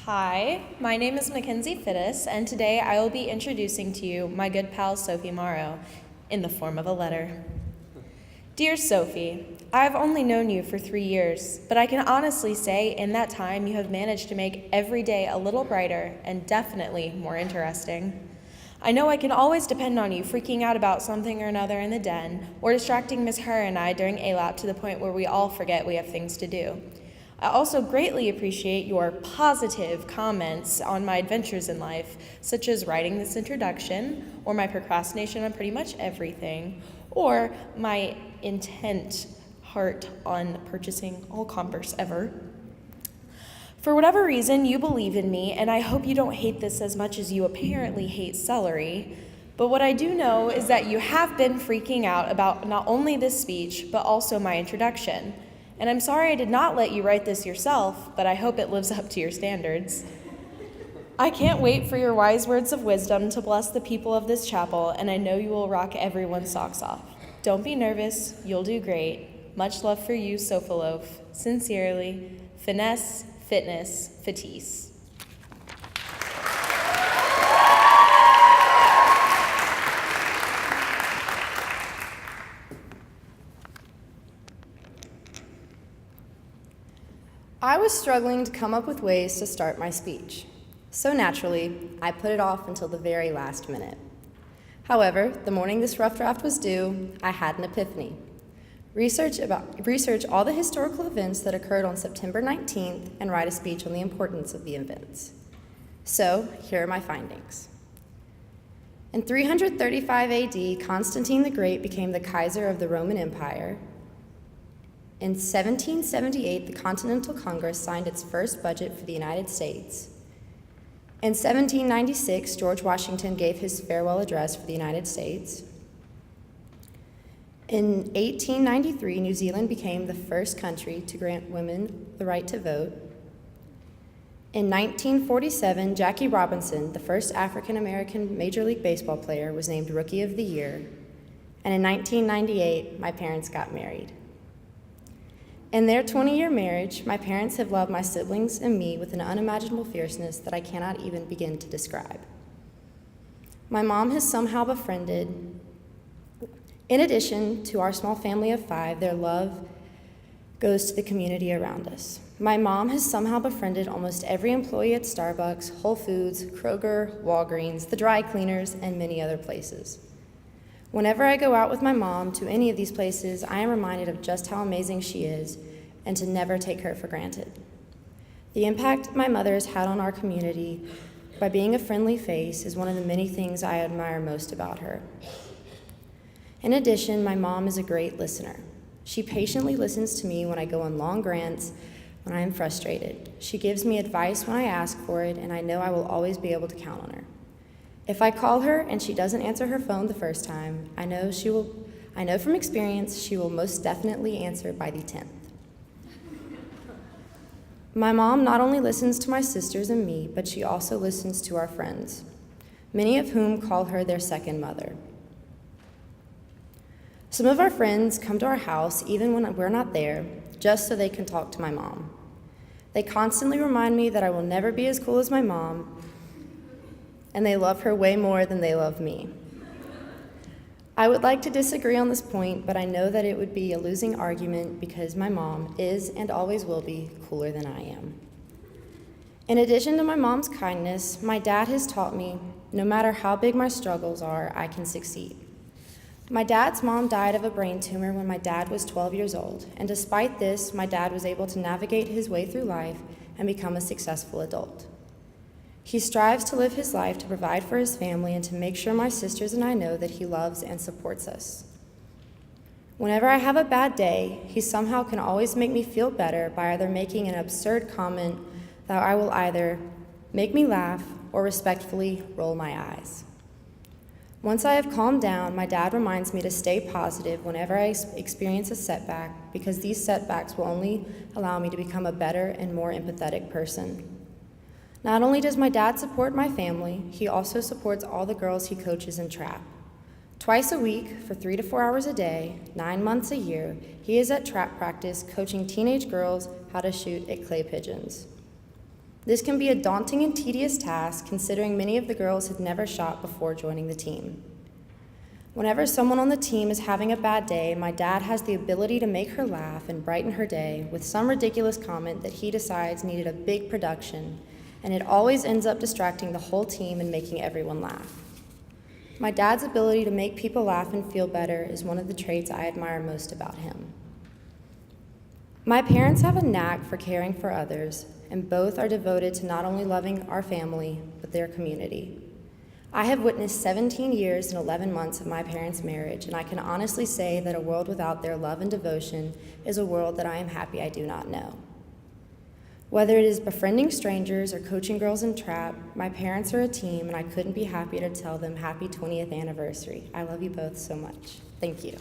Hi, my name is Mackenzie Fittis, and today I will be introducing to you my good pal Sophie Morrow in the form of a letter. Dear Sophie, I have only known you for 3 years, but I can honestly say in that time you have managed to make every day a little brighter and definitely more interesting. I know I can always depend on you freaking out about something or another in the den, or distracting Miss Her and I during ALAP to the point where we all forget we have things to do. I also greatly appreciate your positive comments on my adventures in life, such as writing this introduction, or my procrastination on pretty much everything, or my intent heart on purchasing all Converse ever. For whatever reason, you believe in me, and I hope you don't hate this as much as you apparently hate celery. But what I do know is that you have been freaking out about not only this speech, but also my introduction. And I'm sorry I did not let you write this yourself, but I hope it lives up to your standards. I can't wait for your wise words of wisdom to bless the people of this chapel, and I know you will rock everyone's socks off. Don't be nervous, you'll do great. Much love for you, Sophaloaf. Sincerely, Finesse, Fitness, Fatisse. I was struggling to come up with ways to start my speech. So naturally, I put it off until the very last minute. However, the morning this rough draft was due, I had an epiphany. Research all the historical events that occurred on September 19th and write a speech on the importance of the events. So, here are my findings. In 335 AD, Constantine the Great became the Kaiser of the Roman Empire. In 1778, the Continental Congress signed its first budget for the United States. In 1796, George Washington gave his farewell address for the United States. In 1893, New Zealand became the first country to grant women the right to vote. In 1947, Jackie Robinson, the first African-American Major League Baseball player, was named Rookie of the Year. And in 1998, my parents got married. In their 20-year marriage, my parents have loved my siblings and me with an unimaginable fierceness that I cannot even begin to describe. My mom has somehow befriended. In addition to our small family of 5, their love goes to the community around us. My mom has somehow befriended almost every employee at Starbucks, Whole Foods, Kroger, Walgreens, the dry cleaners, and many other places. Whenever I go out with my mom to any of these places, I am reminded of just how amazing she is and to never take her for granted. The impact my mother has had on our community by being a friendly face is one of the many things I admire most about her. In addition, my mom is a great listener. She patiently listens to me when I go on long rants when I am frustrated. She gives me advice when I ask for it, and I know I will always be able to count on her. If I call her and she doesn't answer her phone the first time, I know from experience she will most definitely answer by the 10th. My mom not only listens to my sisters and me, but she also listens to our friends, many of whom call her their second mother. Some of our friends come to our house even when we're not there, just so they can talk to my mom. They constantly remind me that I will never be as cool as my mom, and they love her way more than they love me. I would like to disagree on this point, but I know that it would be a losing argument because my mom is and always will be cooler than I am. In addition to my mom's kindness, my dad has taught me no matter how big my struggles are, I can succeed. My dad's mom died of a brain tumor when my dad was 12 years old, and despite this, my dad was able to navigate his way through life and become a successful adult. He strives to live his life to provide for his family and to make sure my sisters and I know that he loves and supports us. Whenever I have a bad day, he somehow can always make me feel better by either making an absurd comment that I will either make me laugh or respectfully roll my eyes. Once I have calmed down, my dad reminds me to stay positive whenever I experience a setback, because these setbacks will only allow me to become a better and more empathetic person. Not only does my dad support my family, he also supports all the girls he coaches in trap. Twice a week, for 3 to 4 hours a day, 9 months a year, he is at trap practice coaching teenage girls how to shoot at clay pigeons. This can be a daunting and tedious task considering many of the girls had never shot before joining the team. Whenever someone on the team is having a bad day, my dad has the ability to make her laugh and brighten her day with some ridiculous comment that he decides needed a big production, and it always ends up distracting the whole team and making everyone laugh. My dad's ability to make people laugh and feel better is one of the traits I admire most about him. My parents have a knack for caring for others, and both are devoted to not only loving our family, but their community. I have witnessed 17 years and 11 months of my parents' marriage, and I can honestly say that a world without their love and devotion is a world that I am happy I do not know. Whether it is befriending strangers or coaching girls in trap, my parents are a team, and I couldn't be happier to tell them happy 20th anniversary. I love you both so much. Thank you.